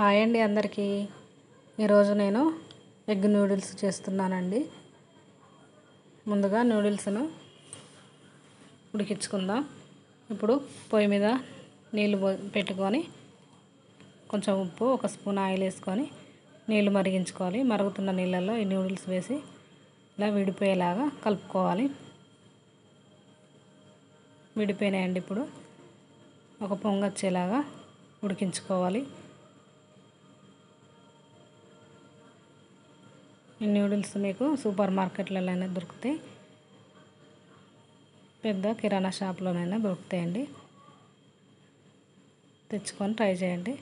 Hi అండి అందరికీ. ఈరోజు నేను ఎగ్ నూడిల్స్ చేస్తున్నానండి. ముందుగా నూడిల్స్ను ఉడికించుకుందాం. ఇప్పుడు పొయ్యి మీద నీళ్ళు పెట్టుకొని కొంచెం ఉప్పు, ఒక స్పూన్ ఆయిల్ వేసుకొని నీళ్ళు మరిగించుకోవాలి. మరుగుతున్న నీళ్ళల్లో ఈ నూడిల్స్ వేసి ఇలా విడిపోయేలాగా కలుపుకోవాలి. విడిపోయినాయండి. ఇప్పుడు ఒక పొంగొచ్చేలాగా ఉడికించుకోవాలి. ఈ నూడిల్స్ మీకు సూపర్ మార్కెట్లలోనే దొరుకుతాయి, పెద్ద కిరాణా షాప్లోనైనా దొరుకుతాయండి. తెచ్చుకొని ట్రై చేయండి.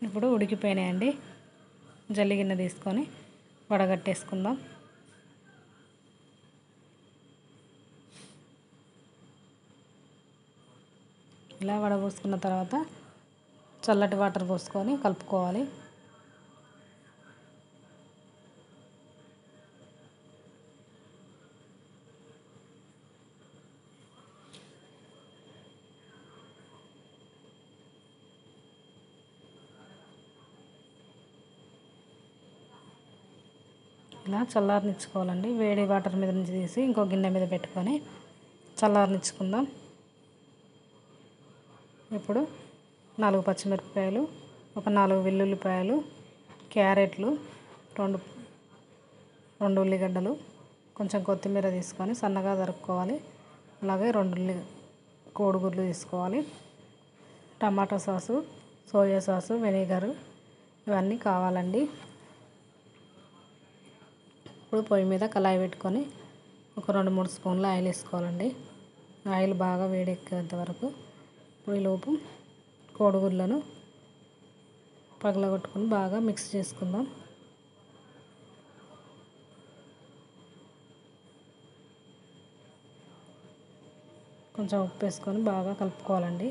ఇప్పుడు ఉడికిపోయినాయండి. జల్లిగిన్నె తీసుకొని వడగట్టేసుకుందాం. ఇలా వడపోసుకున్న తర్వాత చల్లటి వాటర్ పోసుకొని కలుపుకోవాలి. ఇలా చల్లారనిచ్చుకోవాలండి. వేడి వాటర్ మీద నుంచి తీసి ఇంకో గిన్నె మీద పెట్టుకొని చల్లారనిచ్చుకుందాం. ఇప్పుడు 4 పచ్చిమిరపకాయలు, ఒక 4 వెల్లుల్లిపాయలు, క్యారెట్లు, 2 ఉల్లిగడ్డలు, కొంచెం కొత్తిమీర తీసుకొని సన్నగా తరుక్కోవాలి. అలాగే 2 కోడిగుడ్లు తీసుకోవాలి. Tomato sauce, soya sauce, vinegar ఇవన్నీ కావాలండి. ఇప్పుడు పొయ్యి మీద కళాయి పెట్టుకొని ఒక 2-3 స్పూన్ల ఆయిల్ వేసుకోవాలండి. ఆయిల్ బాగా వేడెక్కేంత వరకు. ఇప్పుడు ఈలోపు కోడిగుడ్లను పగలగొట్టుకొని బాగా మిక్స్ చేసుకుందాం. కొంచెం ఉప్పు వేసుకొని బాగా కలుపుకోవాలండి.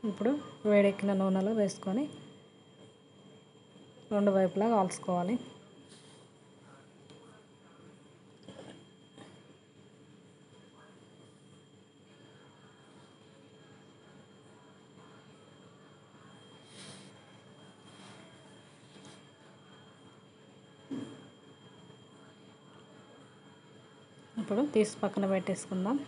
ఇప్పుడు వేడెక్కిన నూనెలో వేసుకొని 2 వైపులా కాల్చుకోవాలి. ఇప్పుడు తీసి పక్కన పెట్టేసుకుందాం.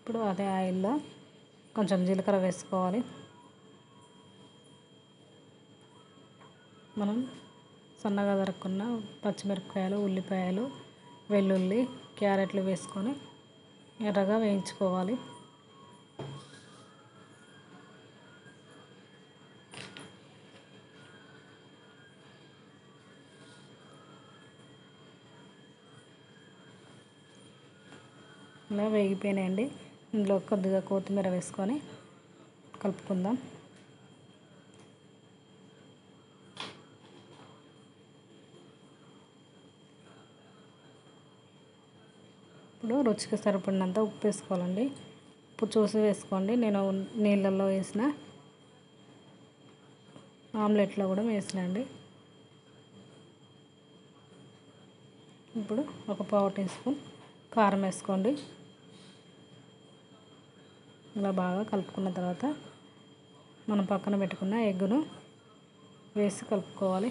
ఇప్పుడు అదే ఆయిల్లో కొంచెం జీలకర్ర వేసుకోవాలి. మనం సన్నగా తరుక్కున్న పచ్చిమిరపకాయలు, ఉల్లిపాయలు, వెల్లుల్లి, క్యారెట్లు వేసుకొని ఎర్రగా వేయించుకోవాలి. ఇలా వేగిపోయినాయండి. ఇందులో కొద్దిగా కొత్తిమీర వేసుకొని కలుపుకుందాం. ఇప్పుడు రుచికి సరిపడినంత ఉప్పు వేసుకోవాలండి. ఉప్పు చూసి వేసుకోండి. నేను నీళ్ళల్లో వేసిన, ఆమ్లెట్లో కూడా వేసినండి. ఇప్పుడు ఒక 1/4 టీ స్పూన్ కారం వేసుకోండి. ఇలా బాగా కలుపుకున్న తర్వాత మనం పక్కన పెట్టుకున్న ఎగ్గును వేసి కలుపుకోవాలి.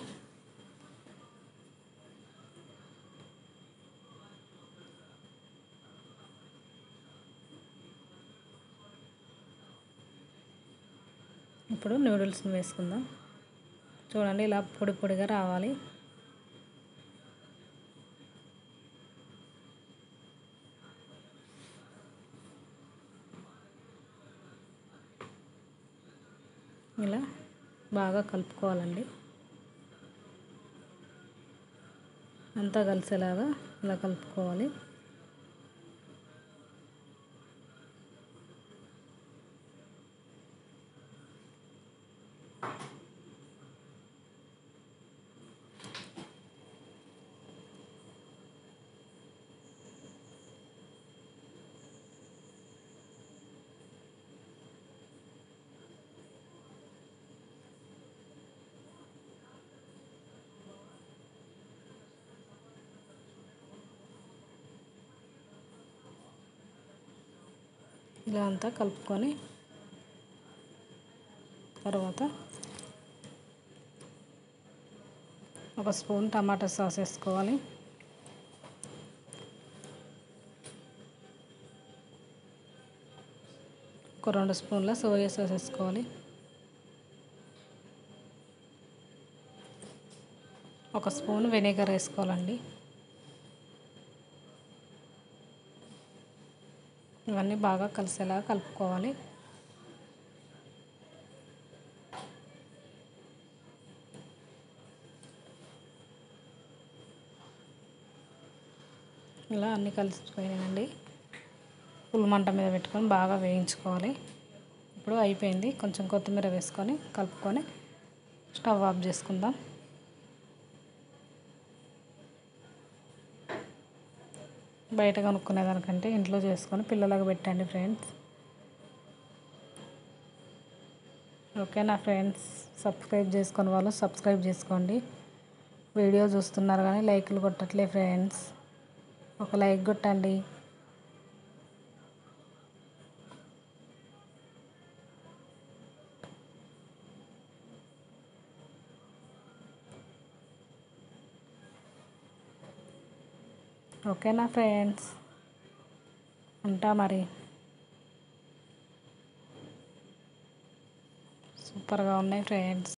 ఇప్పుడు నూడిల్స్ని వేసుకుందాం. చూడండి, ఇలా పొడి పొడిగా రావాలి. ఇలా బాగా కలుపుకోవాలండి. అంతా కలిసేలాగా ఇలా కలుపుకోవాలి. ఇలా అంతా కలుపుకొని తర్వాత ఒక స్పూన్ టమాటా సాస్ వేసుకోవాలి. ఒక 2 స్పూన్ల సోయా సాస్ వేసుకోవాలి. ఒక స్పూన్ వెనిగర్ వేసుకోవాలండి. ఇవన్నీ బాగా కలిసేలా కలుపుకోవాలి. ఇలా అన్నీ కలిసిపోయాయండి. ఫుల్ మంట మీద పెట్టుకొని బాగా వేయించుకోవాలి. ఇప్పుడు అయిపోయింది. కొంచెం కొత్తిమీర వేసుకొని కలుపుకొని స్టవ్ ఆఫ్ చేసుకుందాం. బయట కొనుక్కునే దానికంటే ఇంట్లో చేసుకొని పిల్లలకు పెట్టండి ఫ్రెండ్స్. ఓకేనా ఫ్రెండ్స్, సబ్స్క్రైబ్ చేసుకొని వాళ్ళు సబ్స్క్రైబ్ చేసుకోండి. వీడియో చూస్తున్నారు కానీ లైక్లు కొట్టట్లే ఫ్రెండ్స్, ఒక లైక్ కొట్టండి. ఓకేనా ఫ్రెండ్స్, ఉంటా మరి. సూపర్గా ఉన్నాయి ఫ్రెండ్స్.